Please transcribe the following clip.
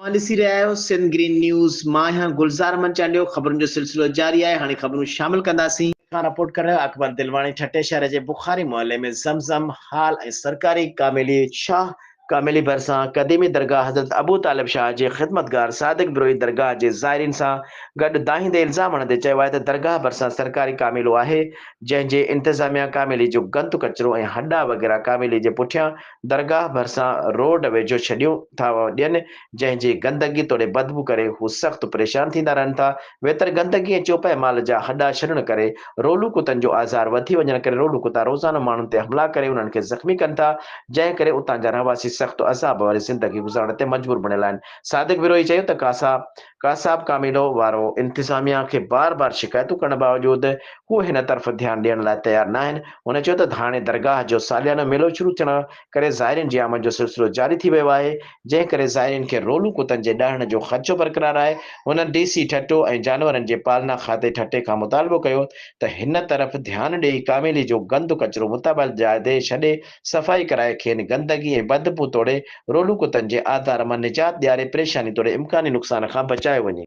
ॾिसी रहिया आहियो सिंध ग्रीन न्यूज़। मां आहियां गुलज़ार मंचांडियो। ख़बरुनि जो सिलसिलो जारी आहे। हाणे ख़बरूं शामिल कंदासीं। खां रिपोर्ट करे रहियो अकबर दिलवाणी। ठटे शहर जे बुखारी मोहल्ले में ज़मज़म हाल ऐं सरकारी कामेली शाह कामेली भरिसां क़दीमी दरगाह हज़रत अबू तालिब शाह जे ख़िदमतगार सादिक बिरोही दरगाह जे ज़ाइरीन सां गॾु दाहींदे इल्ज़ाम हणंदे चयो आहे त दरगाह भरिसां सरकारी कामेलो आहे, जंहिंजे इंतिज़ामिया कामेली जो गंदु कचिरो ऐं हॾा वग़ैरह कामेली जे पुठियां दरगाह भरिसां रोड वेझो छॾियो था ॾियनि, जंहिंजी गंदगी तोड़े बदबू करे हू सख़्तु परेशान थींदा रहनि था। वेतर गंदगी ऐं चोपाए माल जा हॾा छॾण करे रोलू कुतनि जो आज़ार वधी वञण करे रोलू कुता रोज़ाना माण्हुनि ते हमला करे उन्हनि खे ज़ख़्मी कनि था, जंहिं करे उतां जा रहवासी सख़्तु अज़ाब वारी ज़िंदगी गुज़ारण ते मजबूर बणियल आहिनि। सादिक विरोही चयो त कासाब कामिलो वारो इंतिज़ामिया खे बार बार शिकायतूं करण बावजूदि हू हिन तरफ़ ध्यानु ॾियण लाइ तयारु न आहिनि। हुन चयो त हाणे दरगाह जो सालियानो मेलो शुरू थियण करे ज़ाइरीन जी आमद जो सिलसिलो जारी थी वियो आहे, जंहिं करे ज़ाइरीन खे रोलू कुतनि जे ॾहण जो ख़दशो बरक़रार आहे। हुननि डीसी ठटो ऐं जानवरनि जे पालना खाते ठटे खां मुतालिबो कयो त हिन तरफ़ ध्यानु ॾेई कामेली जो गंदु कचिरो मुताबिल जाइ छॾे सफ़ाई कराए खेनि गंदगी ऐं बदबू तोड़े रोलू कुतनि जे आधार मां निजात ॾियारे परेशानी तोड़े इम्कानी नुक़सान खां बचायो वञे।